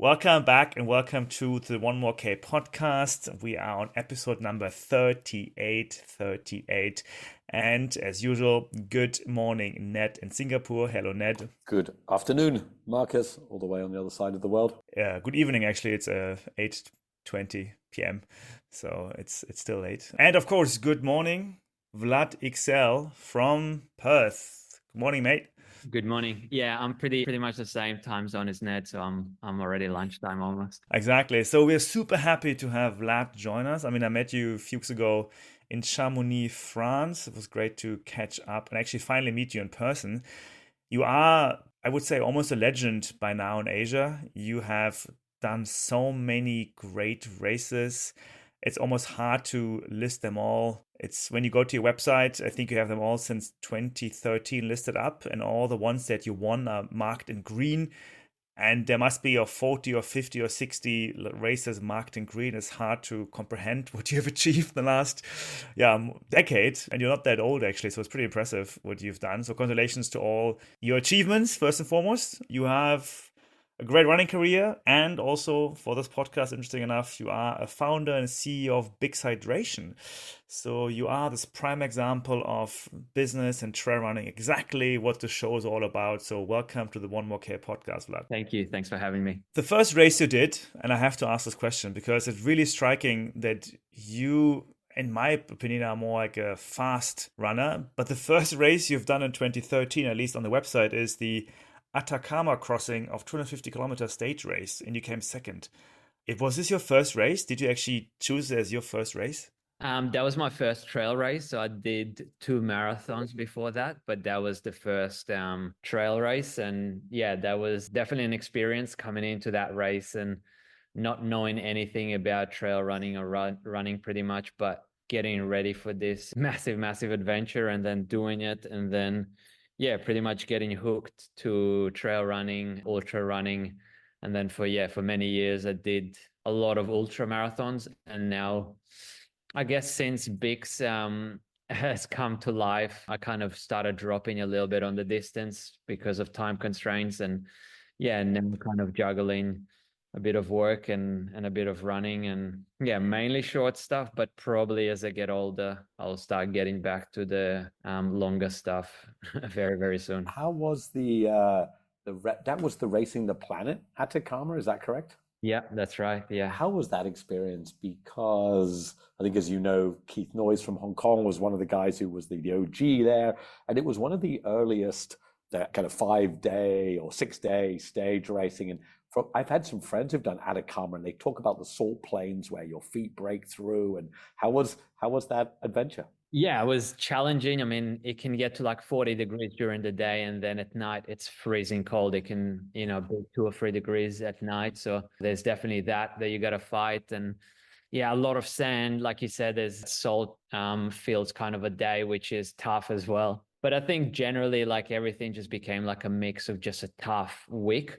Welcome back and welcome to the One More K podcast. We are on episode number 38. And as usual, good morning, Ned in Singapore. Hello, Ned. Good afternoon, Marcus, all the way on the other side of the world. Good evening, actually. It's 8:20 p.m. So it's still late. And of course, good morning, Vlad Ixel from Perth. Good morning, mate. Good morning. Yeah, I'm pretty much the same time zone as Ned, so I'm already lunchtime almost. Exactly. So we're super happy to have Vlad join us. I mean, I met you a few weeks ago in Chamonix, France. It was great to catch up and actually finally meet you in person. You are, I would say, almost a legend by now in Asia. You have done so many great races. It's almost hard to list them all. It's when you go to your website, I think you have them all since 2013 listed up, and all the ones that you won are marked in green. And there must be 40 or 50 or 60 races marked in green. It's hard to comprehend what you've achieved in the last decade. And you're not that old, actually, so it's pretty impressive what you've done. So congratulations to all your achievements, first and foremost. You have a great running career, and also for this podcast, interesting enough, you are a founder and CEO of BIX Hydration. So you are this prime example of business and trail running, exactly what the show is all about. So welcome to the One More K podcast, Vlad. Thank you. Thanks for having me. The first race you did, and I have to ask this question because it's really striking that you, in my opinion, are more like a fast runner. But the first race you've done in 2013, at least on the website, is the Atacama crossing of 250-kilometer stage race, and you came second. Was this your first race? Did you actually choose it as your first race? That was my first trail race. So I did 2 marathons before that, but that was the first trail race. And yeah, that was definitely an experience coming into that race and not knowing anything about trail running or running pretty much, but getting ready for this massive adventure and then doing it. And then, yeah, pretty much getting hooked to trail running, ultra running. And then for many years, I did a lot of ultra marathons. And now, I guess since BIX has come to life, I kind of started dropping a little bit on the distance because of time constraints. And now kind of juggling a bit of work and a bit of running, and mainly short stuff, but probably as I get older, I'll start getting back to the longer stuff very soon. How was that was the Racing the Planet Atacama, is that correct? Yeah, that's right. Yeah. How was that experience? Because I think, as you know, Keith Noyes from Hong Kong was one of the guys who was the OG there, and it was one of the earliest that kind of 5-day or 6-day stage racing. And I've had some friends who've done Atacama, and they talk about the salt plains where your feet break through. And how was that adventure? Yeah, it was challenging. I mean, it can get to like 40 degrees during the day, and then at night it's freezing cold. It can, be 2 or 3 degrees at night. So there's definitely that you got to fight. And yeah, a lot of sand. Like you said, there's salt fields kind of a day, which is tough as well. But I think generally, like, everything just became like a mix of just a tough week,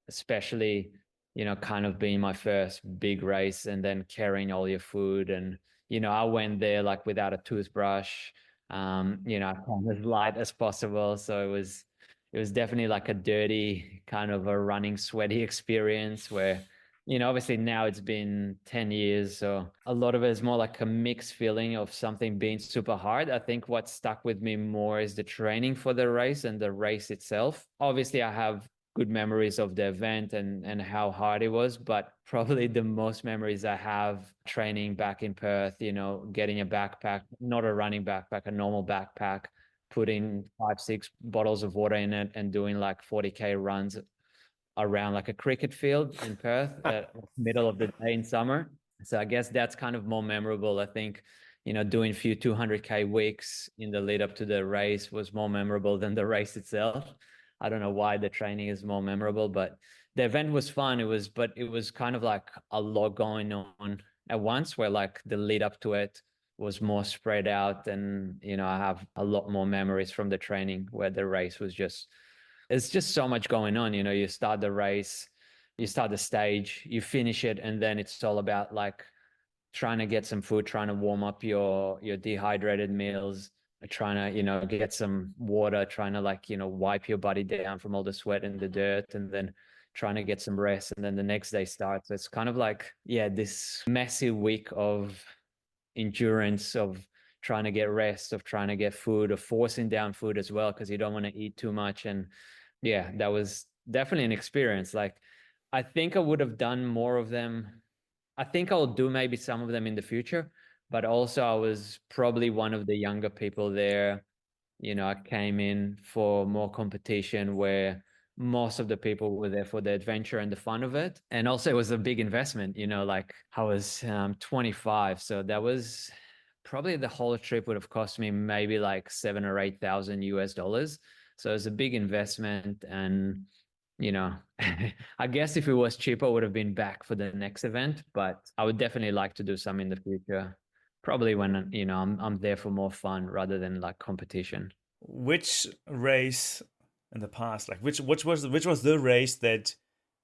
especially, kind of being my first big race and then carrying all your food. And, I went there like without a toothbrush, kind of as light as possible. So it was definitely like a dirty kind of a running sweaty experience where, obviously now it's been 10 years. So a lot of it is more like a mixed feeling of something being super hard. I think what stuck with me more is the training for the race and the race itself. Obviously I have good memories of the event and how hard it was, but probably the most memories I have training back in Perth, getting a backpack, not a running backpack, a normal backpack, putting 5-6 bottles of water in it and doing like 40K runs around like a cricket field in Perth at middle of the day in summer. So I guess that's kind of more memorable. I think, doing a few 200K weeks in the lead up to the race was more memorable than the race itself. I don't know why the training is more memorable, but the event was fun. It was kind of like a lot going on at once, where like the lead up to it was more spread out. And, I have a lot more memories from the training, where the race was it's just so much going on. You start the race, you start the stage, you finish it, and then it's all about like trying to get some food, trying to warm up your dehydrated meals, trying to, get some water, trying to like, wipe your body down from all the sweat and the dirt. And then, trying to get some rest, and then the next day starts. It's kind of like, yeah, this messy week of endurance, of trying to get rest, of trying to get food, of forcing down food as well, because you don't want to eat too much. And yeah, that was definitely an experience. Like, I think I would have done more of them. I think I'll do maybe some of them in the future, but also I was probably one of the younger people there. I came in for more competition where most of the people were there for the adventure and the fun of it. And also it was a big investment, like I was 25. So that was probably, the whole trip would have cost me maybe like 7 or 8 thousand US dollars. So it was a big investment. And, I guess if it was cheaper, I would have been back for the next event, but I would definitely like to do some in the future. Probably when, I'm there for more fun rather than like competition. Which race in the past, like which was the race that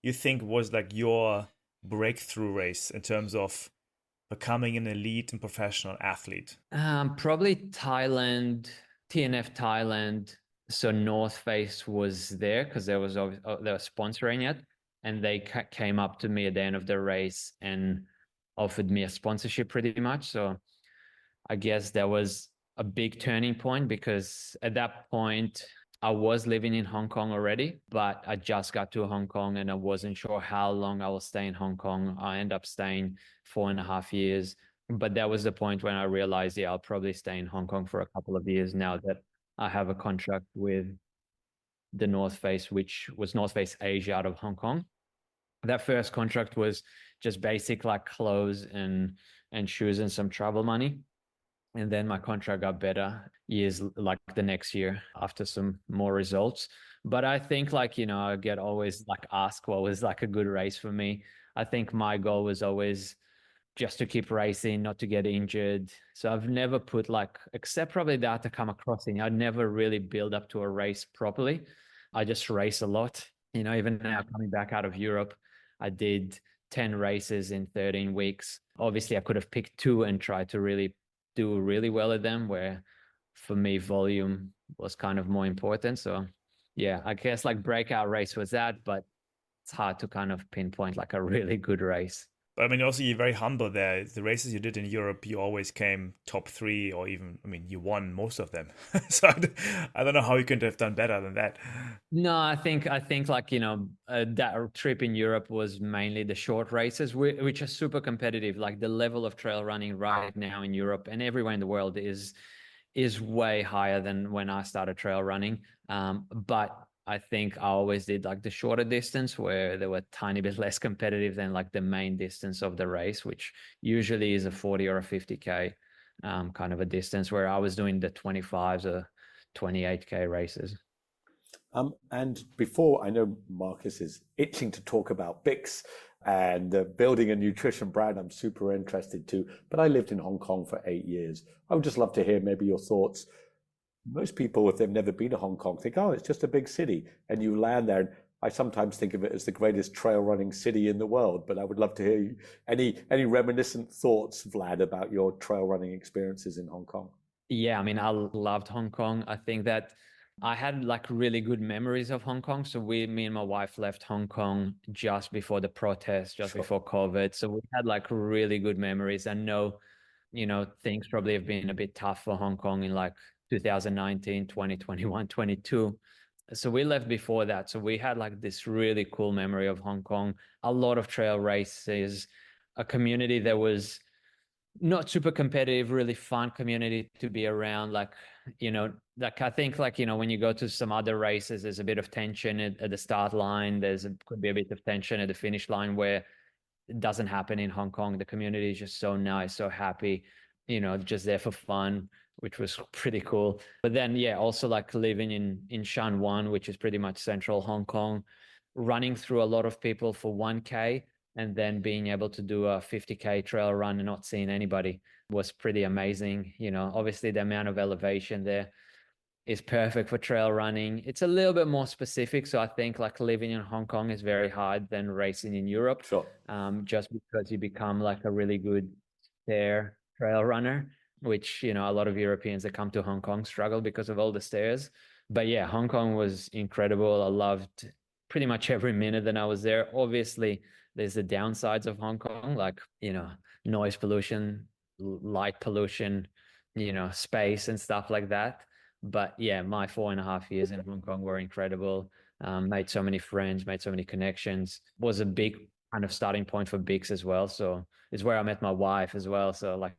you think was like your breakthrough race in terms of becoming an elite and professional athlete? Probably Thailand, TNF Thailand. So North Face was there because they were sponsoring it, and they came up to me at the end of the race and offered me a sponsorship pretty much. So I guess that was a big turning point, because at that point I was living in Hong Kong already, but I just got to Hong Kong and I wasn't sure how long I will stay in Hong Kong. I ended up staying 4.5 years. But that was the point when I realized, yeah, I'll probably stay in Hong Kong for a couple of years now that I have a contract with the North Face, which was North Face Asia out of Hong Kong. That first contract was just basic like clothes and shoes and some travel money. And then my contract got better years, like the next year, after some more results. But I think, like, I get always like asked what was like a good race for me. I think my goal was always just to keep racing, not to get injured. So I've never put like, except probably the Atacama Crossing, I'd never really build up to a race properly. I just race a lot. Even now coming back out of Europe, I did 10 races in 13 weeks. Obviously, I could have picked two and tried to really do really well at them, where for me, volume was kind of more important. So yeah, I guess like breakout race was that, but it's hard to kind of pinpoint like a really good race. But I mean, also you're very humble there. The races you did in Europe, you always came top three, or even, I mean, you won most of them. So I don't know how you could have done better than that. No, I think like, that trip in Europe was mainly the short races, which are super competitive. Like the level of trail running right now in Europe and everywhere in the world is way higher than when I started trail running. But I think I always did like the shorter distance, where they were a tiny bit less competitive than like the main distance of the race, which usually is a 40 or a 50K kind of a distance, where I was doing the 25s or 28K races. And before, I know Marcus is itching to talk about BIX and building a nutrition brand. I'm super interested too. But I lived in Hong Kong for 8 years. I would just love to hear maybe your thoughts. Most people, if they've never been to Hong Kong, think, oh, it's just a big city. And you land there. And I sometimes think of it as the greatest trail running city in the world. But I would love to hear you, any reminiscent thoughts, Vlad, about your trail running experiences in Hong Kong. Yeah, I mean, I loved Hong Kong. I think that I had like really good memories of Hong Kong. So me and my wife left Hong Kong just before the protest, just Sure. before COVID. So we had like really good memories. I know, things probably have been a bit tough for Hong Kong in like 2019, 2021, 22. So we left before that. So we had like this really cool memory of Hong Kong, a lot of trail races, a community that was not super competitive, really fun community to be around. Like I think like, when you go to some other races, there's a bit of tension at the start line. Could be a bit of tension at the finish line, where it doesn't happen in Hong Kong. The community is just so nice, so happy, just there for fun, which was pretty cool. But then, yeah, also like living in Shan Wan, which is pretty much central Hong Kong, running through a lot of people for 1K, and then being able to do a 50K trail run and not seeing anybody was pretty amazing. Obviously the amount of elevation there is perfect for trail running. It's a little bit more specific. So I think like living in Hong Kong is very hard than racing in Europe, Sure. just because you become like a really good stair trail runner, which, a lot of Europeans that come to Hong Kong struggle because of all the stairs. But yeah, Hong Kong was incredible. I loved pretty much every minute that I was there. Obviously, there's the downsides of Hong Kong, like, noise pollution, light pollution, space and stuff like that. But yeah, my 4.5 years in Hong Kong were incredible. Made so many friends, made so many connections. Was a big kind of starting point for BIX as well. So it's where I met my wife as well. So like,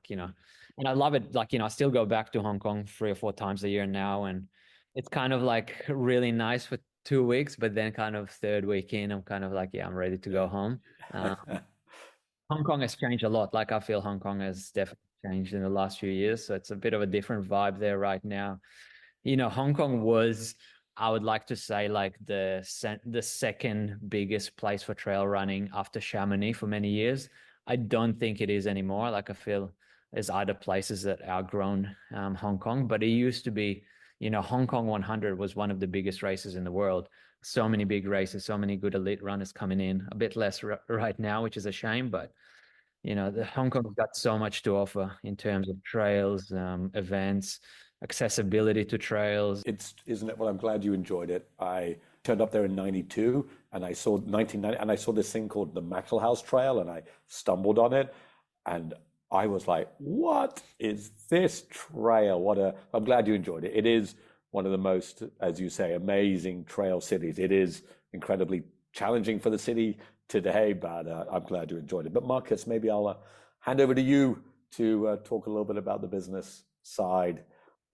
you know, and I love it. Like, I still go back to Hong Kong 3 or 4 times a year now. And it's kind of like really nice for 2 weeks, but then kind of third week in, I'm kind of like, yeah, I'm ready to go home. Hong Kong has changed a lot. Like I feel Hong Kong has definitely changed in the last few years. So it's a bit of a different vibe there right now. Hong Kong was, I would like to say, like the second biggest place for trail running after Chamonix for many years. I don't think it is anymore. Like I feel there's other places that outgrown Hong Kong, but it used to be, Hong Kong 100 was one of the biggest races in the world. So many big races, so many good elite runners coming in. A bit less right now, which is a shame, but the Hong Kong's got so much to offer in terms of trails, events, accessibility to trails. Isn't it? Well, I'm glad you enjoyed it. I turned up there in '92, and I saw 1990, and I saw this thing called the Mackelhouse Trail, and I stumbled on it, and I was like, "What is this trail? I'm glad you enjoyed it. It is one of the most, as you say, amazing trail cities. It is incredibly challenging for the city today, but I'm glad you enjoyed it. But Marcus, maybe I'll hand over to you to talk a little bit about the business side.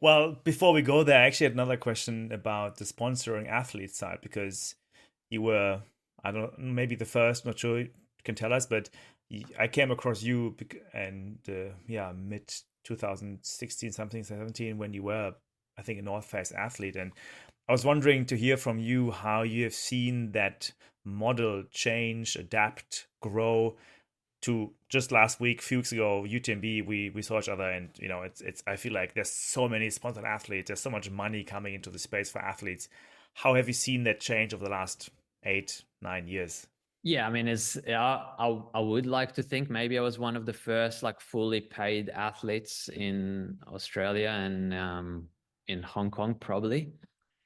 Well, before we go there, I actually had another question about the sponsoring athlete side, because you were, I don't know, maybe the first, not sure you can tell us, but I came across you and yeah, mid 2016, something 17, when you were, I think, a North Face athlete. And I was wondering to hear from you how you have seen that model change, adapt, grow. To just last week, few weeks ago, UTMB, we saw each other, and it's I feel like there's so many sponsored athletes, there's so much money coming into the space for athletes. How have you seen that change over the last 8-9 years? Yeah, I mean, I would like to think maybe I was one of the first like fully paid athletes in Australia and in Hong Kong, probably.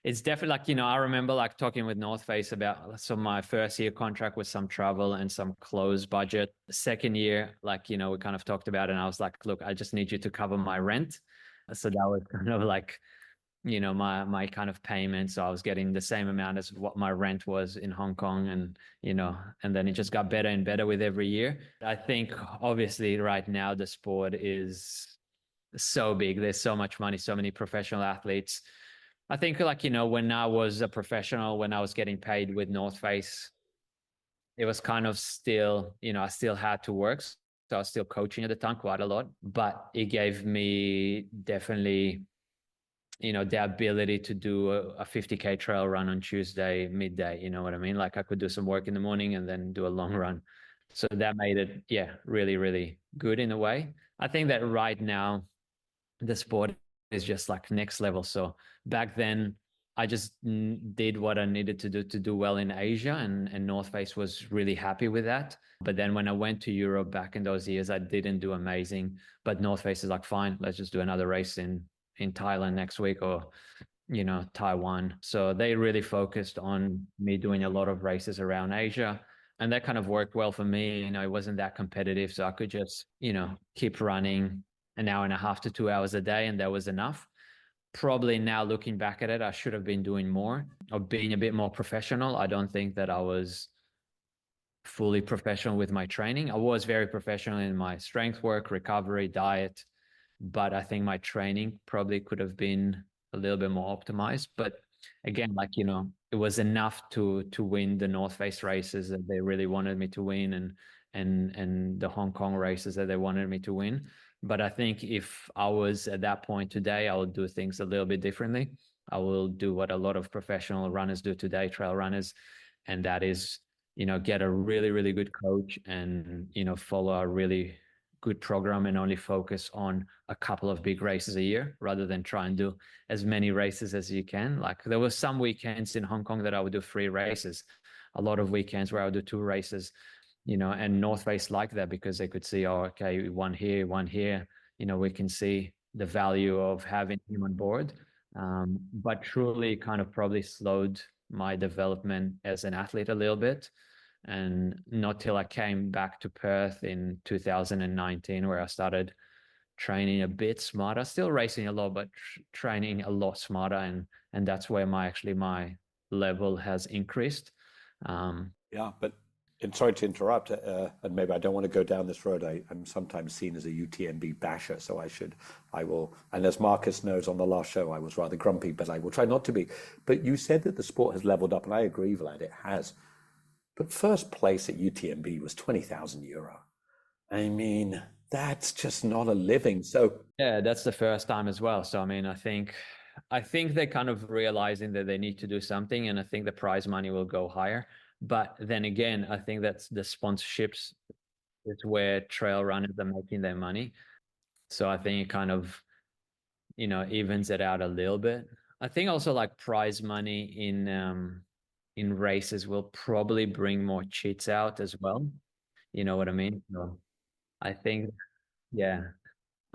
It's definitely like, I remember like talking with North Face about, so my first year contract was some travel and some clothes budget. The second year, like, we kind of talked about it, and I was like, look, I just need you to cover my rent. So that was kind of like, my kind of payment. So I was getting the same amount as what my rent was in Hong Kong. And, and then it just got better and better with every year. I think obviously right now the sport is so big. There's so much money, so many professional athletes. I think like, when I was a professional, when I was getting paid with North Face, it was kind of still, I still had to work. So I was still coaching at the time quite a lot, but it gave me definitely, the ability to do a 50K trail run on Tuesday midday. You know what I mean? Like I could do some work in the morning and then do a long run. So that made it, yeah, really, really good in a way. I think that right now the sport is just like next level. So back then I just did what I needed to do well in Asia, and North Face was really happy with that. But then when I went to Europe back in those years, I didn't do amazing, but North Face is like, fine, let's just do another race in Thailand next week, or Taiwan. So they really focused on me doing a lot of races around Asia, and that kind of worked well for me. It wasn't that competitive, so I could just keep running an hour and a half to 2 hours a day, and that was enough. Probably now looking back at it, I should have been doing more, or being a bit more professional. I don't think that I was fully professional with my training. I was very professional in my strength work, recovery, diet, but I think my training probably could have been a little bit more optimized. But again, like, it was enough to win the North Face races that they really wanted me to win, and the Hong Kong races that they wanted me to win. But I think if I was at that point today, I would do things a little bit differently. I will do what a lot of professional runners do today, trail runners, and that is, get a really, really good coach and, follow a really good program and only focus on a couple of big races a year rather than try and do as many races as you can. Like there were some weekends in Hong Kong that I would do 3 races, a lot of weekends where I would do 2 races, and North Face liked that because they could see, oh, okay, one here, one here, we can see the value of having him on board. But truly kind of probably slowed my development as an athlete a little bit. And not till I came back to Perth in 2019, where I started training a bit smarter, still racing a lot, but training a lot smarter. And that's where my level has increased. Yeah, but and sorry to interrupt, and maybe I don't want to go down this road. I'm sometimes seen as a UTMB basher, so I will, and as Marcus knows on the last show, I was rather grumpy, but I will try not to be. But you said that the sport has leveled up, and I agree, Vlad, it has. But first place at UTMB was €20,000. I mean, that's just not a living. So yeah, that's the first time as well. So I mean, I think they're kind of realizing that they need to do something, and I think the prize money will go higher. But then again, I think that's the sponsorships is where trail runners are making their money. So I think it kind of, evens it out a little bit. I think also like prize money in races will probably bring more cheats out as well. You know what I mean? So I think, yeah.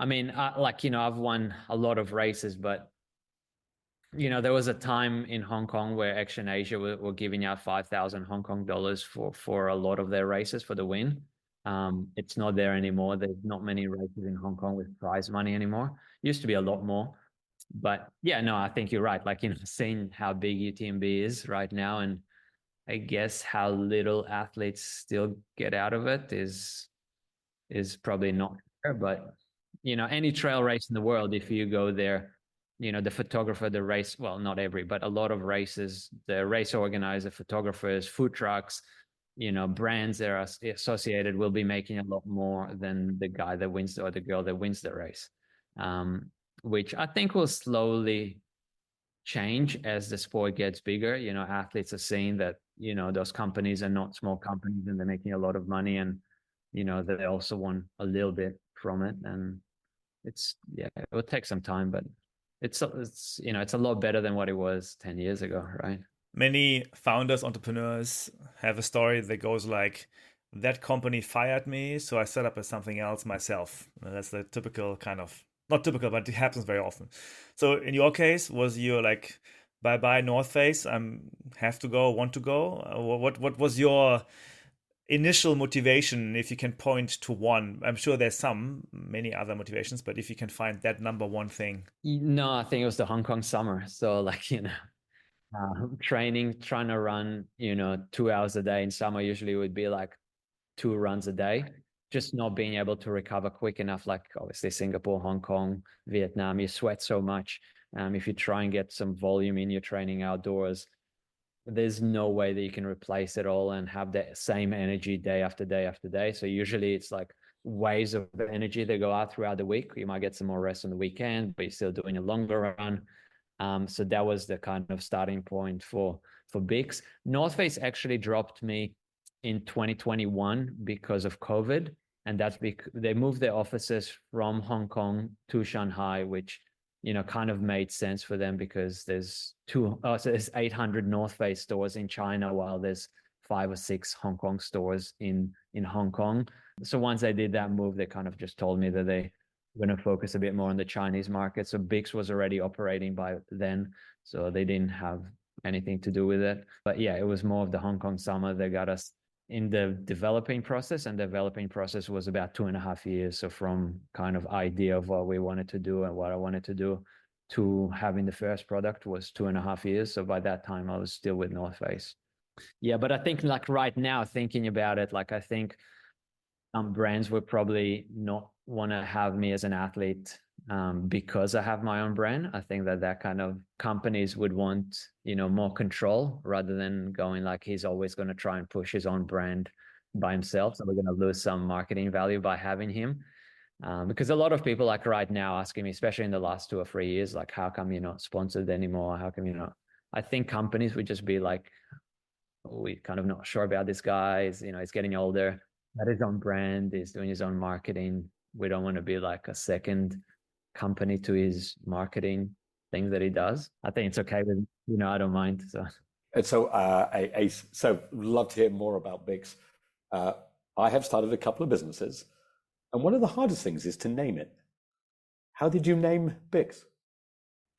I mean, I've won a lot of races, but there was a time in Hong Kong where Action Asia were giving out 5,000 Hong Kong dollars for a lot of their races for the win. It's not there anymore. There's not many races in Hong Kong with prize money anymore. Used to be a lot more. But yeah, no, I think you're right. Like, seeing how big UTMB is right now, and I guess how little athletes still get out of it is probably not fair. But, any trail race in the world, if you go there, the photographer, the race, well, not every, but a lot of races, the race organizer, photographers, food trucks, brands that are associated will be making a lot more than the guy that wins or the girl that wins the race, which I think will slowly change as the sport gets bigger. Athletes are seeing that, those companies are not small companies and they're making a lot of money, and, they also want a little bit from it. And it will take some time, but it's a lot better than what it was 10 years ago, right? Many founders, entrepreneurs have a story that goes like, that company fired me, so I set up as something else myself. That's the typical kind of, not typical, but it happens very often. So in your case, was you like, bye bye North Face, have to go, want to go? What was your initial motivation, if you can point to one? I'm sure there's many other motivations, but if you can find that number one thing. No, I think it was the Hong Kong summer. So like, trying to run, 2 hours a day in summer usually would be like 2 runs a day, just not being able to recover quick enough. Like obviously Singapore, Hong Kong, Vietnam, you sweat so much. If you try and get some volume in your training outdoors, there's no way that you can replace it all and have the same energy day after day after day. So usually it's like waves of energy that go out throughout the week. You might get some more rest on the weekend, but you're still doing a longer run. So that was the kind of starting point for BIX. North Face actually dropped me in 2021 because of COVID. And that's because they moved their offices from Hong Kong to Shanghai, which kind of made sense for them because there's 800 North Face stores in China, while there's 5 or 6 Hong Kong stores in Hong Kong. So once they did that move, they kind of just told me that they were going to focus a bit more on the Chinese market. So BIX was already operating by then, so they didn't have anything to do with it. But yeah, it was more of the Hong Kong summer that got us in the developing process, and the developing process was about 2.5 years. So from kind of idea of what we wanted to do and what I wanted to do to having the first product was 2.5 years. So by that time I was still with North Face. Yeah, but I think like right now thinking about it, like I think some brands would probably not want to have me as an athlete because I have my own brand. I think that kind of companies would want, more control rather than going like he's always going to try and push his own brand by himself. So we're going to lose some marketing value by having him. Because a lot of people like right now asking me, especially in the last 2 or 3 years, like, how come you're not sponsored anymore? How come you're not? I think companies would just be like, we're kind of not sure about this guy. He's getting older. Got his own brand. He's doing his own marketing. We don't want to be like a second company to his marketing things that he does. I think it's okay with, I don't mind. So, and so love to hear more about BIX. I have started a couple of businesses, and one of the hardest things is to name it. How did you name BIX?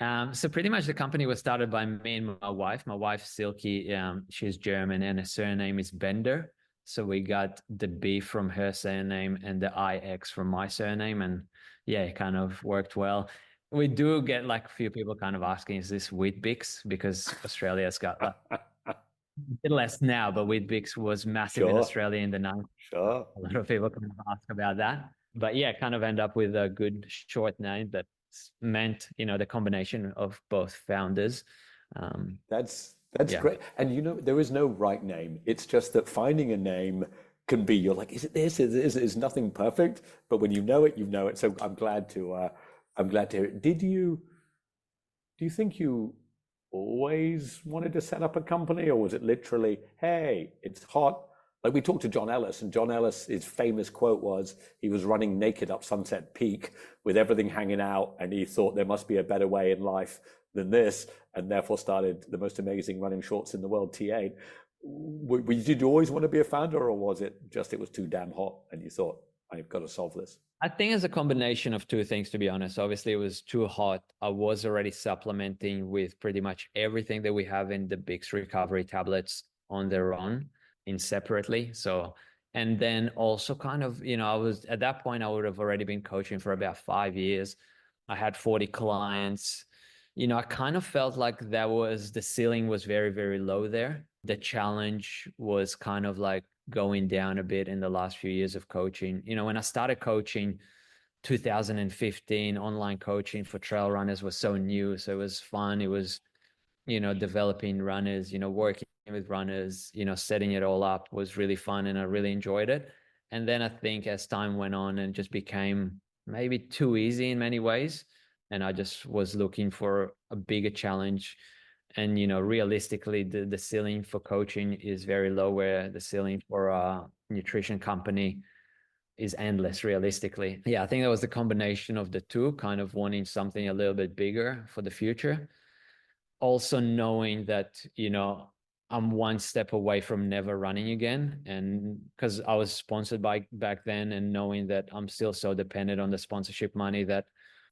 So pretty much the company was started by me and my wife. My wife, Silky, she's German and her surname is Bender. So we got the B from her surname and the IX from my surname. And yeah, it kind of worked well. We do get like a few people kind of asking, is this with BIX? Because Australia's got like a bit less now, but with BIX was massive in Sure, Australia in the 90s. sure. A lot of people kind of ask about that. But yeah, kind of end up with a good short name that meant, the combination of both founders. That's Yeah. great. And there is no right name. It's just that finding a name can be, you're like, is it this? Is nothing perfect? But when you know it, you know it. So I'm glad to hear it. Do you think you always wanted to set up a company, or was it literally, hey, it's hot? Like we talked to John Ellis, and John Ellis, his famous quote was he was running naked up Sunset Peak with everything hanging out, and he thought there must be a better way in life than this, and therefore started the most amazing running shorts in the world, T8. Did you always want to be a founder, or was it just it was too damn hot and you thought, I've got to solve this? I think it's a combination of two things, to be honest. Obviously, it was too hot. I was already supplementing with pretty much everything that we have in the BIX recovery tablets on their own, in separately. So, and then also kind of, I was at that point, I would have already been coaching for about 5 years. I had 40 clients. I kind of felt like the ceiling was very, very low there. The challenge was kind of like going down a bit in the last few years of coaching. When I started coaching 2015, online coaching for trail runners was so new. So it was fun. It was, developing runners, working with runners, setting it all up was really fun and I really enjoyed it. And then I think as time went on and just became maybe too easy in many ways. And I just was looking for a bigger challenge. And, realistically, the ceiling for coaching is very low, where the ceiling for a nutrition company is endless, realistically. Yeah, I think that was the combination of the two, kind of wanting something a little bit bigger for the future. Also knowing that, I'm one step away from never running again. And because I was sponsored by back then, and knowing that I'm still so dependent on the sponsorship money that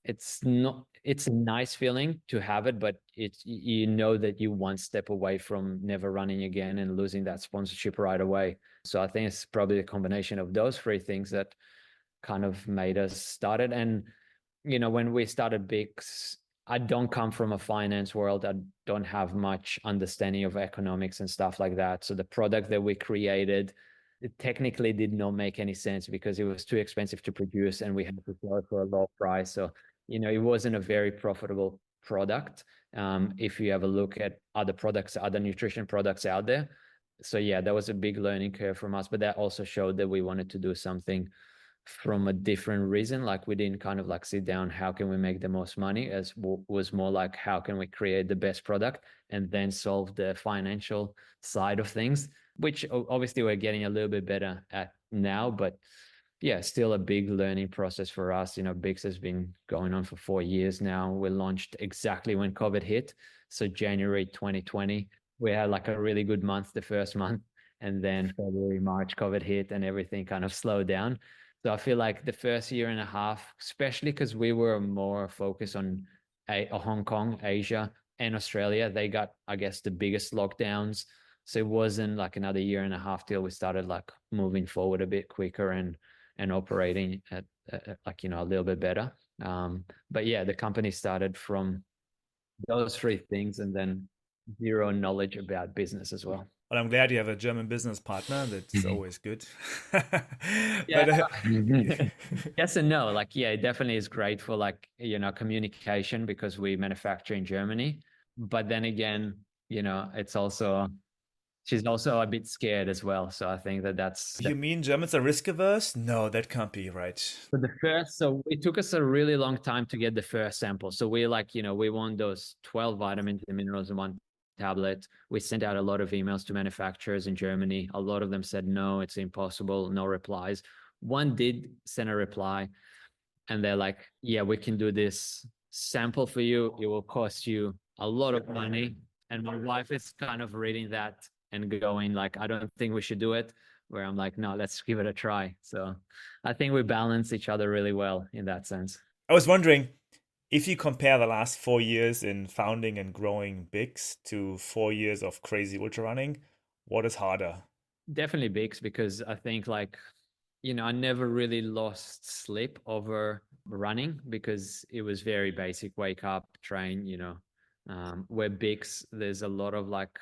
it's a nice feeling to have it, but it's, that you one step away from never running again and losing that sponsorship right away. So I think it's probably a combination of those three things that kind of made us start it. And, when we started BIX, I don't come from a finance world. I don't have much understanding of economics and stuff like that. So the product that we created, it technically did not make any sense because it was too expensive to produce and we had to sell it for a low price. So, it wasn't a very profitable product. If you have a look at other nutrition products out there. So yeah, that was a big learning curve from us, but that also showed that we wanted to do something from a different reason. Like we didn't kind of like sit down, how can we make the most money, as was more like, how can we create the best product and then solve the financial side of things, which obviously we're getting a little bit better at now, but yeah, still a big learning process for us. BIX has been going on for 4 years now. We launched exactly when COVID hit. So January 2020, we had like a really good month, the first month, and then February, March, COVID hit and everything kind of slowed down. So I feel like the first year and a half, especially because we were more focused on Hong Kong, Asia, and Australia, they got, I guess, the biggest lockdowns. So it wasn't like another year and a half till we started like moving forward a bit quicker and operating at like, a little bit better. But yeah, the company started from those three things and then zero knowledge about business as well. Well, I'm glad you have a German business partner. That's always good. Yeah. But Yes and no. Like, yeah, it definitely is great for like, communication because we manufacture in Germany. But then again, she's also a bit scared as well. So I think that's you mean Germans are risk averse? No, that can't be right. so it took us a really long time to get the first sample. So we we want those 12 vitamins and minerals in one tablet. We sent out a lot of emails to manufacturers in Germany. A lot of them said, no, it's impossible, no replies. One did send a reply and they're like, yeah, we can do this sample for you. It will cost you a lot of money. And my wife is kind of reading that and going like, I don't think we should do it. Where I'm like, no, let's give it a try. So I think we balance each other really well in that sense. I was wondering, If you compare the last 4 years in founding and growing BIX to 4 years of crazy ultra running, what is harder? Definitely BIX, because I think like, I never really lost sleep over running because it was very basic, wake up, train, where BIX, there's a lot of like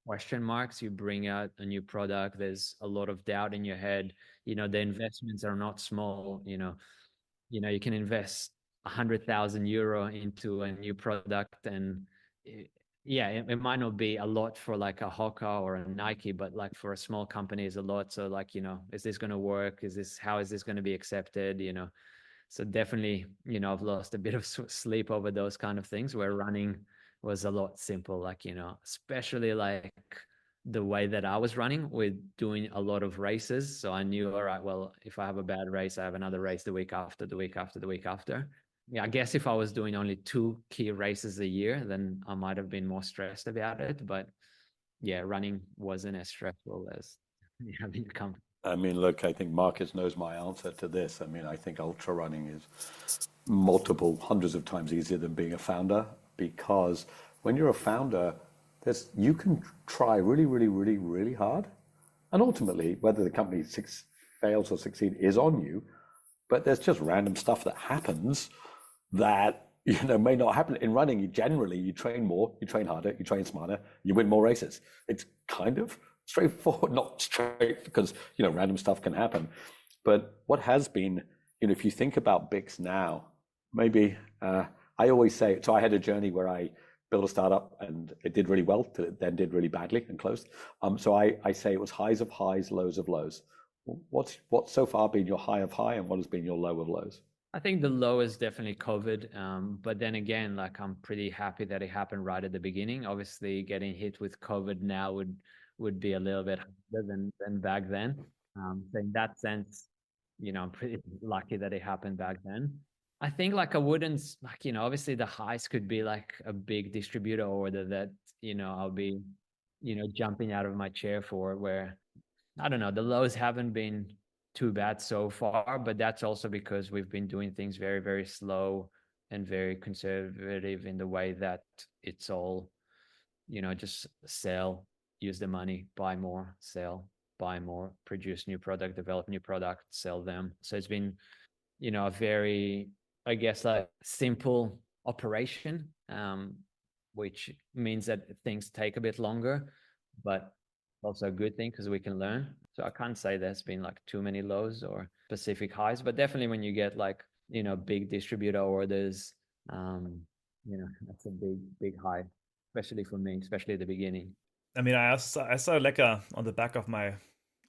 question marks. You bring out a new product, there's a lot of doubt in your head. The investments are not small. You can invest 100,000 euro into a new product, and it, yeah, it might not be a lot for like a Hoka or a Nike, but like for a small company is a lot. So like, is this going to work? How is this going to be accepted? So definitely, I've lost a bit of sleep over those kind of things, where running was a lot simple, like, especially like the way that I was running with doing a lot of races. So I knew, all right, well, if I have a bad race, I have another race the week after, the week after, the week after. Yeah, I guess if I was doing only 2 key races a year, then I might have been more stressed about it. But yeah, running wasn't as stressful as having a company. I mean, look, I think Marcus knows my answer to this. I mean, I think ultra running is multiple hundreds of times easier than being a founder, because when you're a founder, you can try really, really, really, really hard, and ultimately, whether the company fails or succeeds is on you. But there's just random stuff that happens that may not happen in running. You train more, you train harder, you train smarter, you win more races. It's kind of straightforward, not straight, because random stuff can happen. But what has been, if you think about BIX now, maybe I always say, so I had a journey where I built a startup and it did really well, till it then did really badly and closed. So I say it was highs of highs, lows of lows. What's so far been your high of high, and what has been your low of lows? I think the low is definitely COVID. But then again, like, I'm pretty happy that it happened right at the beginning. Obviously, getting hit with COVID now would be a little bit harder than back then. So in that sense, I'm pretty lucky that it happened back then. I think like I wouldn't like, obviously the highs could be like a big distributor order that, I'll be, jumping out of my chair for, where I don't know, the lows haven't been too bad so far, but that's also because we've been doing things very, very slow and very conservative in the way that it's all, just sell, use the money, buy more, sell, buy more, produce new product, develop new product, sell them. So it's been, a very, I guess, like simple operation, which means that things take a bit longer, but also a good thing because we can learn. So I can't say there's been like too many lows or specific highs, but definitely when you get like, big distributor orders, that's a big, big high, especially for me, especially at the beginning. I mean, I saw Lecker on the back of my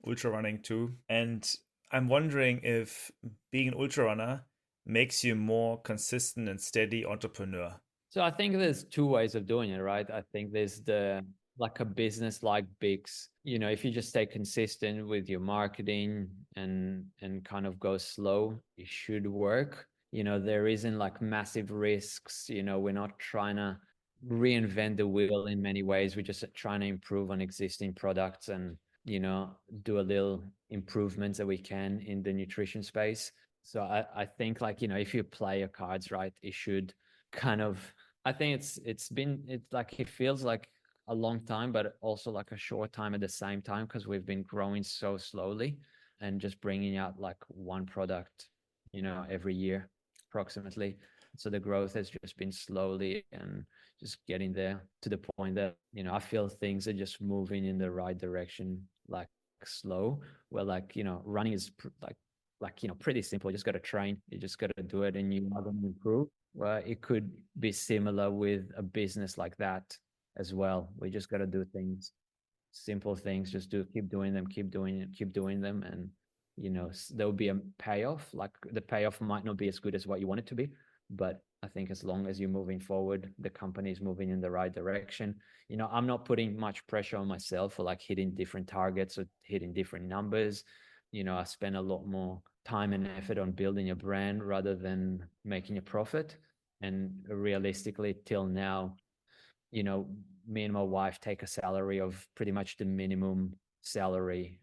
ultra running too, and I'm wondering if being an ultra runner makes you more consistent and steady entrepreneur. So I think there's two ways of doing it, right? I think there's the like a business like BIX, if you just stay consistent with your marketing and kind of go slow, it should work. There isn't like massive risks. We're not trying to reinvent the wheel in many ways. We're just trying to improve on existing products and, do a little improvements that we can in the nutrition space. So I think like, if you play your cards right, it should kind of, I think it's like, it feels like a long time, but also like a short time at the same time, because we've been growing so slowly and just bringing out like one product, every year approximately. So the growth has just been slowly and just getting there to the point that, I feel things are just moving in the right direction, like slow, where like, running is pretty simple. You just got to train, you just got to do it, and you're not going to improve. Well, it could be similar with a business like that as well. We just got to do things, simple things, just keep doing them, keep doing them. And, there'll be a payoff. Like the payoff might not be as good as what you want it to be, but I think as long as you're moving forward, the company is moving in the right direction. I'm not putting much pressure on myself for like hitting different targets or hitting different numbers. I spend a lot more time and effort on building a brand rather than making a profit. And realistically, till now, me and my wife take a salary of pretty much the minimum salary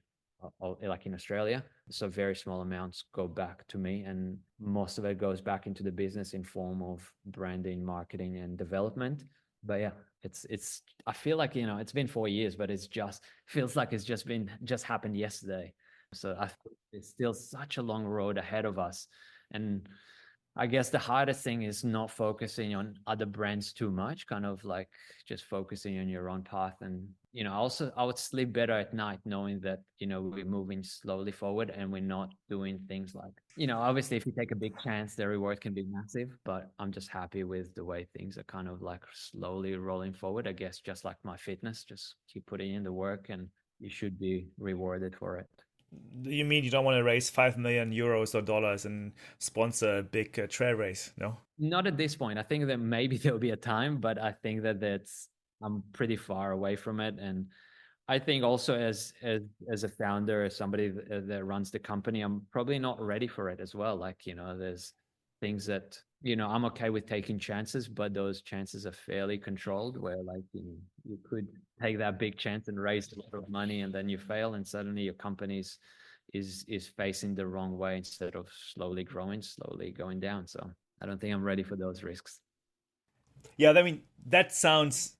like in Australia. So very small amounts go back to me, and most of it goes back into the business in form of branding, marketing, and development. But yeah, it's I feel like, it's been 4 years, but it's just feels like it's just happened yesterday. So I think it's still such a long road ahead of us. And I guess the hardest thing is not focusing on other brands too much, kind of like just focusing on your own path. And, also I would sleep better at night knowing that, we're moving slowly forward and we're not doing things like, obviously if you take a big chance, the reward can be massive, but I'm just happy with the way things are kind of like slowly rolling forward. I guess just like my fitness, just keep putting in the work and you should be rewarded for it. You mean you don't want to raise 5 million euros or dollars and sponsor a big trail race? No? Not at this point. I think that maybe there'll be a time, but I think that I'm pretty far away from it. And I think also as a founder, as somebody that runs the company, I'm probably not ready for it as well. Like, there's things that, I'm okay with taking chances, but those chances are fairly controlled where like, you could take that big chance and raise a lot of money and then you fail and suddenly your company's is facing the wrong way instead of slowly growing, slowly going down. So I don't think I'm ready for those risks. Yeah, I mean, that sounds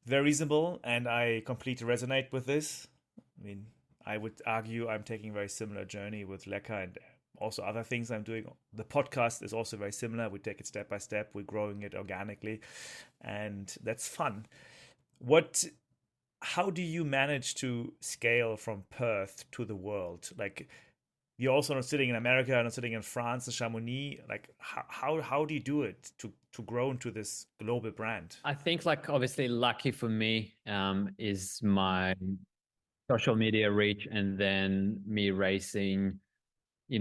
very reasonable, and I completely resonate with this. I mean, I would argue I'm taking a very similar journey with Leca and also other things I'm doing. The podcast is also very similar. We take it step by step. We're growing it organically, and that's fun. How do you manage to scale from Perth to the world? Like, you're also not sitting in America, not sitting in France, in Chamonix. Like, how do you do it to grow into this global brand? I think like obviously lucky for me is my social media reach and then me racing,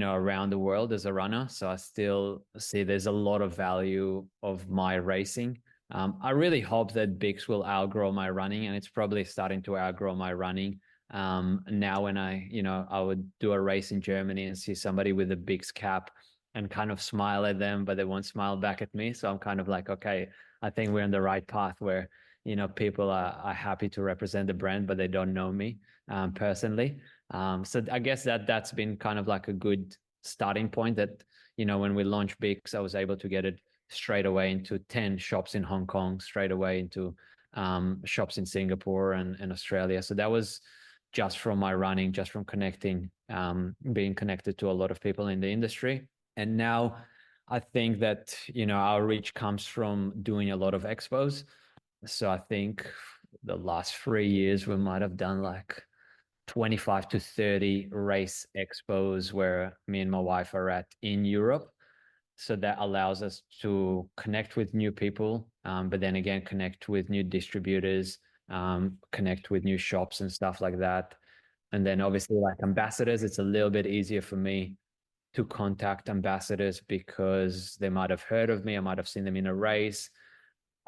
around the world as a runner. So I still see there's a lot of value of my racing. I really hope that BIX will outgrow my running, and it's probably starting to outgrow my running. Now when I would do a race in Germany and see somebody with a BIX cap and kind of smile at them, but they won't smile back at me. So I'm kind of like, okay, I think we're on the right path where, people are happy to represent the brand, but they don't know me personally. So I guess that's been kind of like a good starting point that, when we launched BIX, I was able to get it straight away into 10 shops in Hong Kong, straight away into shops in Singapore and Australia. So that was just from my running, just from connecting, being connected to a lot of people in the industry. And now I think that, our reach comes from doing a lot of expos. So I think the last 3 years, we might have done like 25 to 30 race expos where me and my wife are at in Europe. So that allows us to connect with new people, but then again, connect with new distributors, connect with new shops and stuff like that. And then obviously like ambassadors, it's a little bit easier for me to contact ambassadors because they might have heard of me. I might have seen them in a race.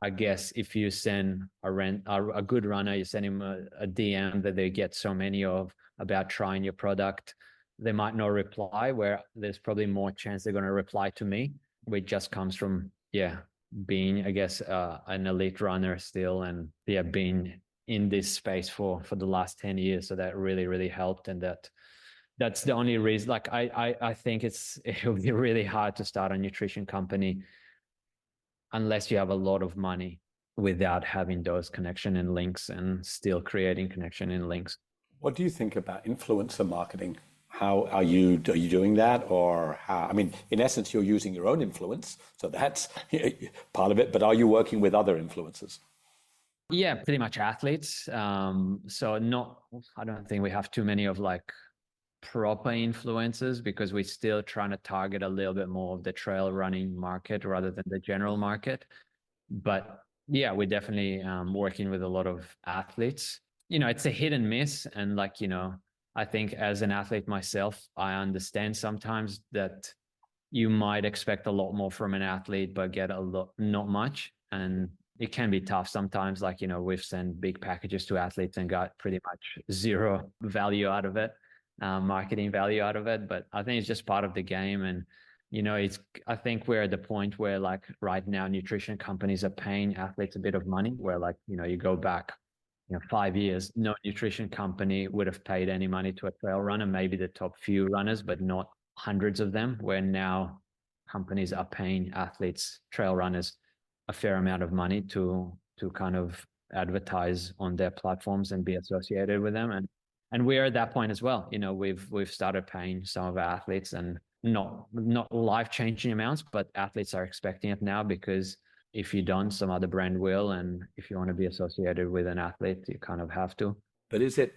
I guess if you send a good runner, you send him a DM that they get so many of about trying your product, they might not reply, where there's probably more chance they're going to reply to me, which just comes from, being, I guess, an elite runner still. And being in this space for the last 10 years. So that really, really helped. And that's the only reason, like, I think it'll be really hard to start a nutrition company unless you have a lot of money without having those connection and links and still creating connection and links. What do you think about influencer marketing? How are you doing that, or how? I mean, in essence, you're using your own influence, so that's part of it. But are you working with other influencers? Yeah, pretty much athletes. So I don't think we have too many of like proper influencers because we're still trying to target a little bit more of the trail running market rather than the general market. But yeah, we're definitely working with a lot of athletes. It's a hit and miss. And like, I think as an athlete myself, I understand sometimes that you might expect a lot more from an athlete, but get not much. And it can be tough sometimes. Like, we've sent big packages to athletes and got pretty much zero value out of it, marketing value out of it. But I think it's just part of the game. And, I think we're at the point where like right now, nutrition companies are paying athletes a bit of money where like, you go back, 5 years, no nutrition company would have paid any money to a trail runner, maybe the top few runners, but not hundreds of them, where now companies are paying athletes, trail runners, a fair amount of money to kind of advertise on their platforms and be associated with them. And we're at that point as well. We've started paying some of our athletes, and not life-changing amounts, but athletes are expecting it now, because if you don't, some other brand will. And if you want to be associated with an athlete, you kind of have to. But is it,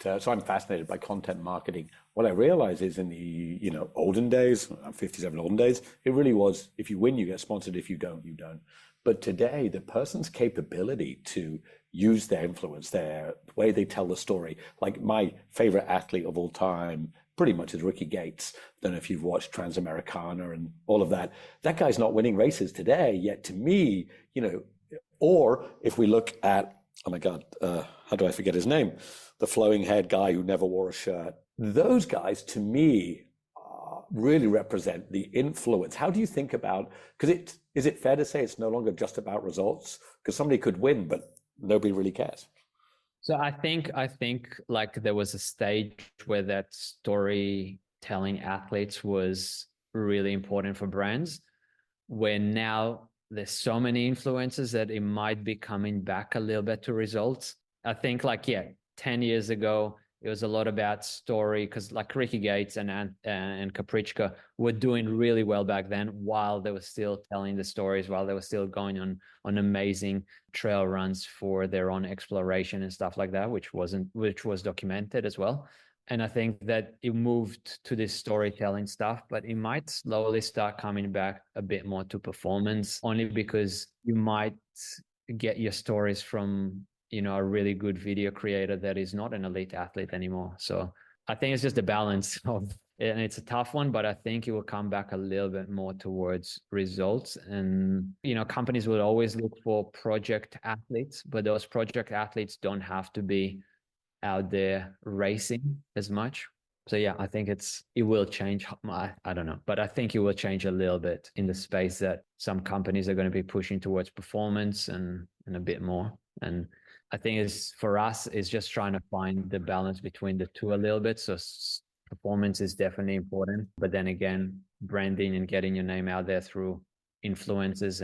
so I'm fascinated by content marketing. What I realize is in the, olden days, 57 olden days, it really was, if you win, you get sponsored. If you don't, you don't. But today, the person's capability to use their influence, their way they tell the story, like my favorite athlete of all time, pretty much is Ricky Gates. Don't know if you've watched Transamericana and all of that. That guy's not winning races today, yet to me, or if we look at, oh my God, how do I forget his name? The flowing head guy who never wore a shirt. Those guys, to me, really represent the influence. How do you think about, because is it fair to say it's no longer just about results? Because somebody could win, but nobody really cares. So I think like there was a stage where that storytelling athletes was really important for brands, where now there's so many influencers that it might be coming back a little bit to results. I think 10 years ago, it was a lot about story, because like Ricky Gates and Kaprichka were doing really well back then, while they were still telling the stories, while they were still going on amazing trail runs for their own exploration and stuff like that, which was documented as well. And I think that it moved to this storytelling stuff, but it might slowly start coming back a bit more to performance, only because you might get your stories from a really good video creator that is not an elite athlete anymore. So I think it's just a balance of, and it's a tough one, but I think it will come back a little bit more towards results. And, companies will always look for project athletes, but those project athletes don't have to be out there racing as much. So yeah, I think it will change. I don't know, but I think it will change a little bit in the space that some companies are going to be pushing towards performance and a bit more. And I think for us is just trying to find the balance between the two a little bit. So performance is definitely important, but then again, branding and getting your name out there through influencers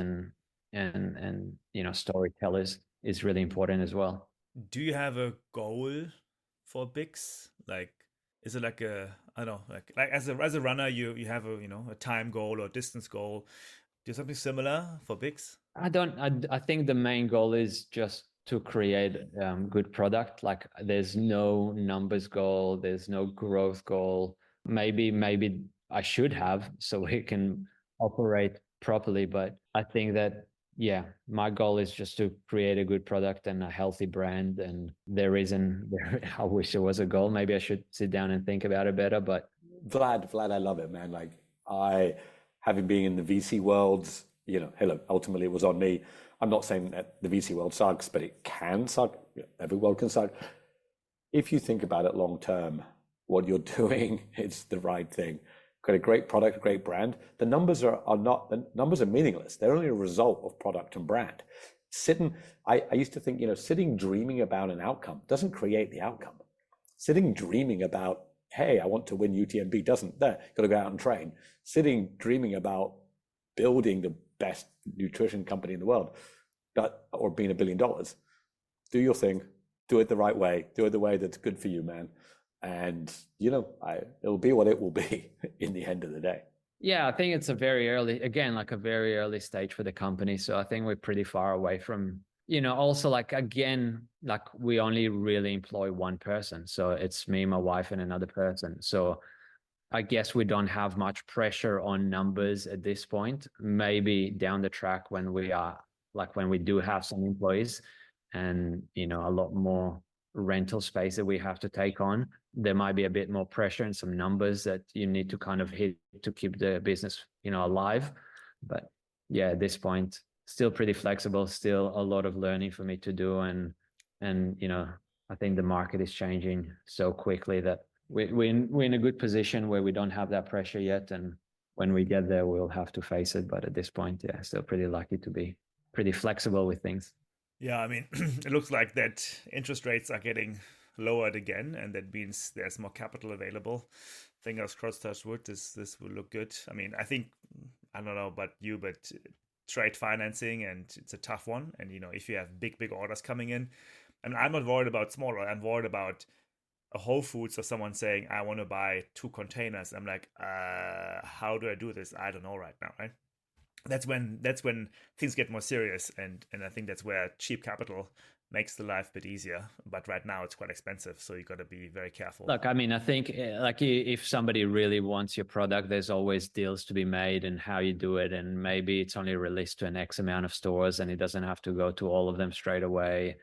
and storytellers is really important as well. Do you have a goal for BIX? Like, is it like I don't know, like as a runner, you have a time goal or distance goal? Do you have something similar for BIX? I think the main goal is just to create good product. Like there's no numbers goal, there's no growth goal. Maybe I should have, so we can operate properly. But I think that, my goal is just to create a good product and a healthy brand. And I wish there was a goal. Maybe I should sit down and think about it better. But Vlad, I love it, man. Like having been in the VC world, hey, look, ultimately it was on me. I'm not saying that the VC world sucks, but it can suck. Every world can suck. If you think about it long term, what you're doing is the right thing. Got a great product, a great brand. The numbers are meaningless. They're only a result of product and brand. I used to think, sitting dreaming about an outcome doesn't create the outcome. Sitting dreaming about, hey, I want to win UTMB doesn't. Got to go out and train. Sitting dreaming about building the best nutrition company in the world, or being $1 billion. Do your thing, do it the right way, do it the way that's good for you, man. And it'll be what it will be in the end of the day. Yeah, I think it's a very early stage for the company. So I think we're pretty far away from, also we only really employ one person. So it's me, my wife, and another person. So I guess we don't have much pressure on numbers at this point. Maybe down the track when we do have some employees and, a lot more rental space that we have to take on, there might be a bit more pressure and some numbers that you need to kind of hit to keep the business, alive. But yeah, at this point, still pretty flexible, still a lot of learning for me to do. And I think the market is changing so quickly that we're in a good position where we don't have that pressure yet. And when we get there, we'll have to face it. But at this point, still pretty lucky to be pretty flexible with things. Yeah, I mean, it looks like that interest rates are getting lowered again, and that means there's more capital available. Fingers crossed, touch wood, this will look good. I mean, I think I don't know about you, but trade financing and it's a tough one. And if you have big orders coming in, I mean, I'm not worried about smaller. I'm worried about a Whole Foods or someone saying I want to buy 2 containers. I'm like, how do I do this? I don't know right now, right? That's when things get more serious, and I think that's where cheap capital makes the life a bit easier. But right now it's quite expensive, so you got to be very careful. Look, I mean, I think like if somebody really wants your product, there's always deals to be made and how you do it. And maybe it's only released to an X amount of stores and it doesn't have to go to all of them straight away.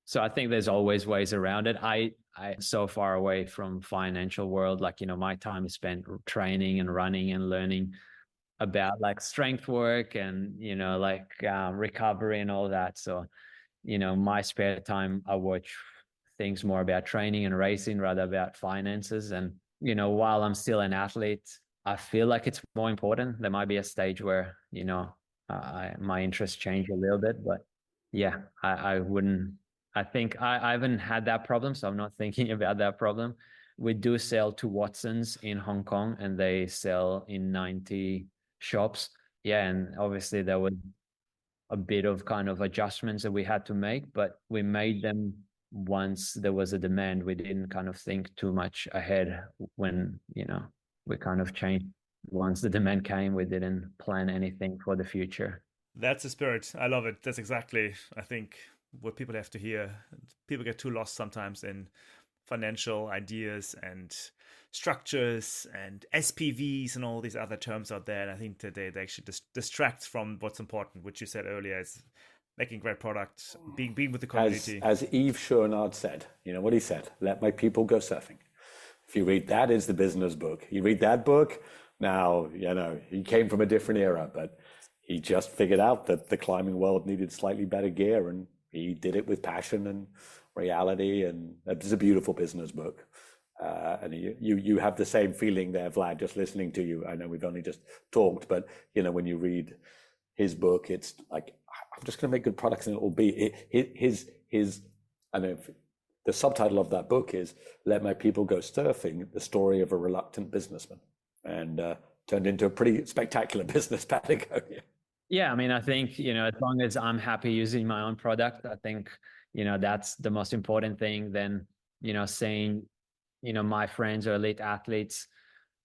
So I think there's always ways around it. I so far away from financial world, like, my time is spent training and running and learning about like strength work and, like recovery and all that. So, my spare time, I watch things more about training and racing rather about finances. And, while I'm still an athlete, I feel like it's more important. There might be a stage where, my interests change a little bit, but yeah, I wouldn't, I think I haven't had that problem. So I'm not thinking about that problem. We do sell to Watsons in Hong Kong and they sell in 90 shops. Yeah. And obviously there was a bit of kind of adjustments that we had to make, but we made them once there was a demand. We didn't kind of think too much ahead when, we kind of changed. Once the demand came, we didn't plan anything for the future. That's the spirit. I love it. That's exactly, I think, what people have to hear. People get too lost sometimes in financial ideas and structures and SPVs and all these other terms out there. And I think that they actually distract from what's important, which you said earlier is making great products, being with the community. As Yves Chouinard said, you know what he said? Let my people go surfing. If you read that, is the business book. You read that book, now, he came from a different era, but he just figured out that the climbing world needed slightly better gear, and he did it with passion and reality, and it's a beautiful business book. And you have the same feeling there, Vlad, just listening to you. I know we've only just talked, but when you read his book, it's like, I'm just going to make good products, and it will be his. I know the subtitle of that book is "Let My People Go Surfing: The Story of a Reluctant Businessman," and turned into a pretty spectacular business, Patagonia. Yeah, I mean, I think, as long as I'm happy using my own product, I think, that's the most important thing. Then, seeing, my friends or elite athletes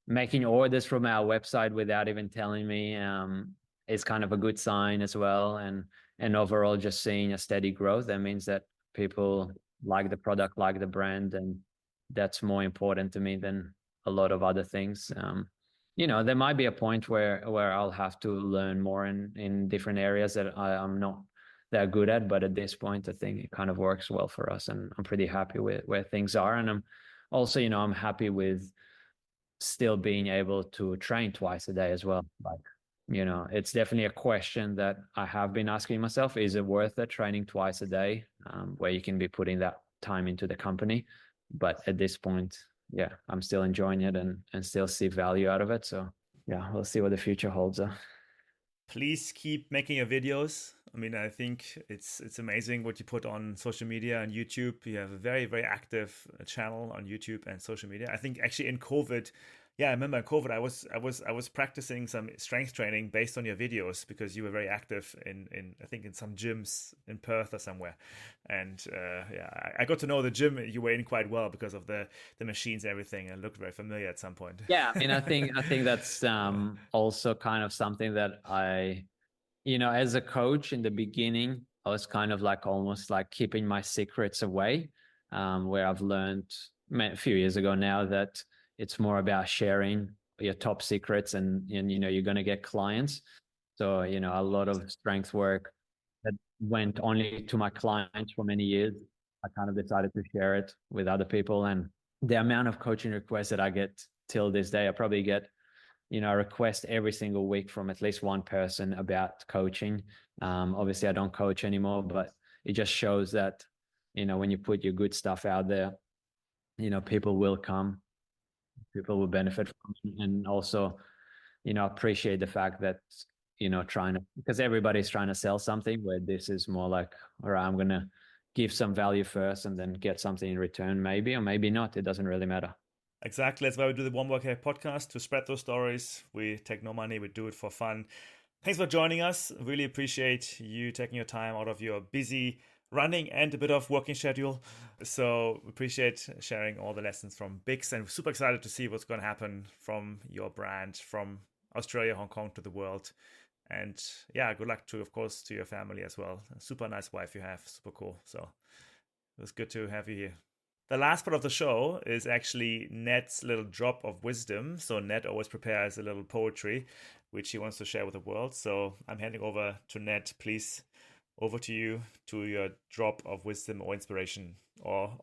making orders from our website without even telling me is kind of a good sign as well. And overall, just seeing a steady growth, that means that people like the product, like the brand, and that's more important to me than a lot of other things. There might be a point where I'll have to learn more in different areas that I'm not that good at, but at this point, I think it kind of works well for us, and I'm pretty happy with where things are. And I'm also, I'm happy with still being able to train twice a day as well. Like, it's definitely a question that I have been asking myself: is it worth it training twice a day, where you can be putting that time into the company? But at this point, yeah, I'm still enjoying it and still see value out of it. So yeah, we'll see what the future holds. Please keep making your videos. I mean, I think it's amazing what you put on social media and YouTube. You have a very, very active channel on YouTube and social media. I think actually in COVID, yeah, I remember in COVID, I was practicing some strength training based on your videos, because you were very active in I think in some gyms in Perth or somewhere. And yeah, I got to know the gym you were in quite well because of the machines and everything, and looked very familiar at some point. Yeah, I mean, I think that's also kind of something that I, as a coach in the beginning, I was kind of like almost like keeping my secrets away, where I've learned a few years ago now that it's more about sharing your top secrets, and you're going to get clients. So, a lot of strength work that went only to my clients for many years, I kind of decided to share it with other people. And the amount of coaching requests that I get till this day, I probably get, a request every single week from at least one person about coaching. Obviously I don't coach anymore, but it just shows that, when you put your good stuff out there, people will come, people will benefit from it. And also, appreciate the fact that, because everybody's trying to sell something, where this is more like, all right, I'm going to give some value first and then get something in return, maybe, or maybe not. It doesn't really matter. Exactly. That's why we do the One More K podcast, to spread those stories. We take no money. We do it for fun. Thanks for joining us. Really appreciate you taking your time out of your busy running and a bit of working schedule. So appreciate sharing all the lessons from BIX, and super excited to see what's going to happen from your brand, from Australia, Hong Kong to the world. And yeah, good luck to, of course, to your family as well. A super nice wife you have, super cool. So it was good to have you here. The last part of the show is actually Ned's little drop of wisdom. So Ned always prepares a little poetry, which he wants to share with the world. So I'm handing over to Ned. Please, over to you, to your drop of wisdom or inspiration, or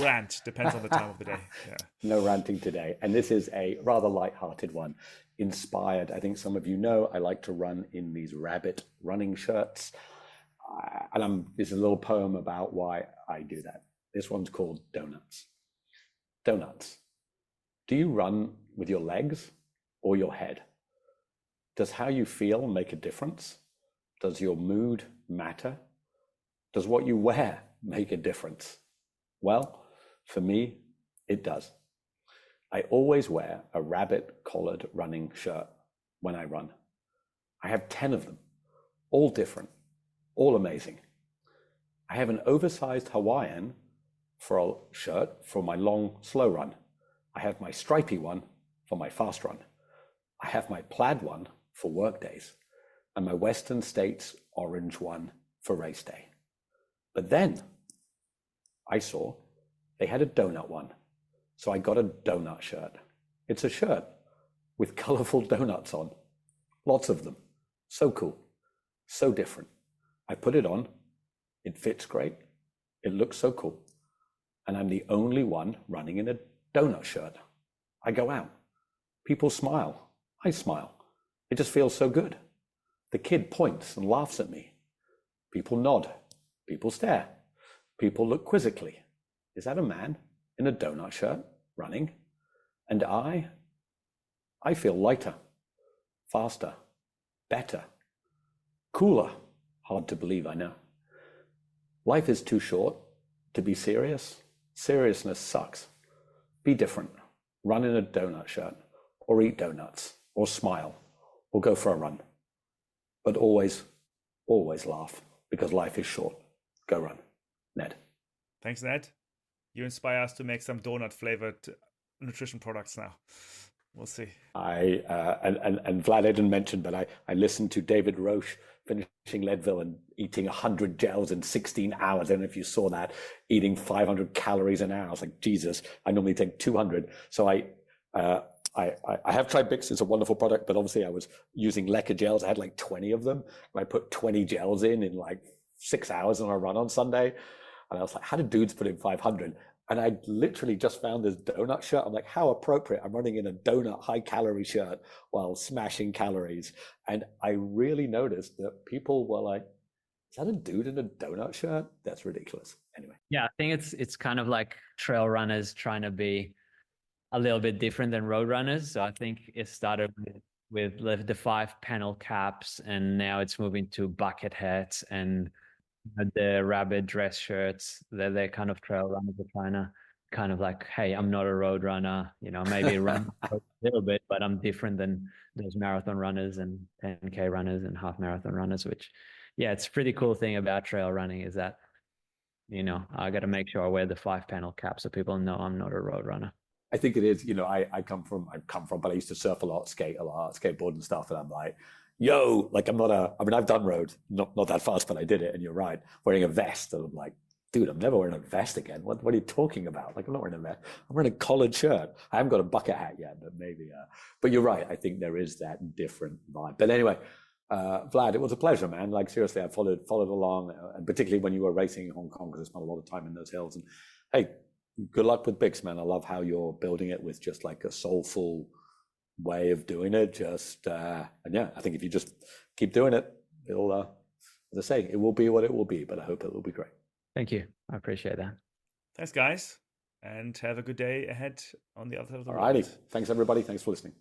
rant, depends on the time of the day. Yeah. No ranting today. And this is a rather light-hearted one, inspired. I think some of you know I like to run in these rabbit running shirts. This is a little poem about why I do that. This one's called Donuts. Donuts. Do you run with your legs or your head? Does how you feel make a difference? Does your mood matter? Does what you wear make a difference? Well, for me, it does. I always wear a rabbit-collared running shirt when I run. I have 10 of them, all different, all amazing. I have an oversized Hawaiian for a shirt for my long, slow run. I have my stripy one for my fast run. I have my plaid one for work days, and my Western States orange one for race day. But then I saw they had a donut one, so I got a donut shirt. It's a shirt with colorful donuts on, lots of them. So cool, so different. I put it on, it fits great, it looks so cool. And I'm the only one running in a donut shirt. I go out, people smile, I smile. It just feels so good. The kid points and laughs at me. People nod, people stare, people look quizzically. Is that a man in a donut shirt running? And I feel lighter, faster, better, cooler. Hard to believe, I know. Life is too short to be serious. Seriousness sucks. Be different. Run in a donut shirt, or eat donuts, or smile, or go for a run. But always, always laugh, because life is short. Go run. Ned. Thanks, Ned. You inspire us to make some donut-flavored nutrition products now. We'll see. And Vlad, I didn't mention, but I listened to David Roche finishing Leadville and eating 100 gels in 16 hours. I don't know if you saw that, eating 500 calories an hour. I was like, Jesus, I normally take 200. So I have tried BIX. It's a wonderful product, but obviously I was using Leca gels. I had like 20 of them. And I put 20 gels in like 6 hours on a run on Sunday. And I was like, how do dudes put in 500? And I literally just found this donut shirt. I'm like, how appropriate. I'm running in a donut high calorie shirt while smashing calories. And I really noticed that people were like, is that a dude in a donut shirt? That's ridiculous. Anyway. Yeah, I think it's kind of like trail runners trying to be a little bit different than road runners. So I think it started with the 5-panel caps, and now it's moving to bucket hats and the rabbit dress shirts. They're kind of trail runners are trying to kind of like, hey, I'm not a road runner, maybe run a little bit, but I'm different than those marathon runners and 10K runners and half marathon runners, which, yeah, it's a pretty cool thing about trail running is that, I got to make sure I wear the 5-panel cap so people know I'm not a road runner. I think it is, I come from, but I used to surf a lot, skate a lot, skateboard and stuff. And I'm like, yo, like I've done road, not that fast, but I did it. And you're right, wearing a vest. And I'm like, dude, I'm never wearing a vest again. What are you talking about? Like, I'm not wearing a vest. I'm wearing a collared shirt. I haven't got a bucket hat yet, but maybe. But you're right. I think there is that different vibe. But anyway, Vlad, it was a pleasure, man. Like, seriously, I followed along, and particularly when you were racing in Hong Kong, because I spent a lot of time in those hills. And hey, good luck with BIX, man. I love how you're building it with just like a soulful way of doing it. And yeah, I think if you just keep doing it, it'll, as I say, it will be what it will be, but I hope it will be great. Thank you. I appreciate that. Thanks, guys. And have a good day ahead on the other side of the All righty. world. Thanks, everybody. Thanks for listening.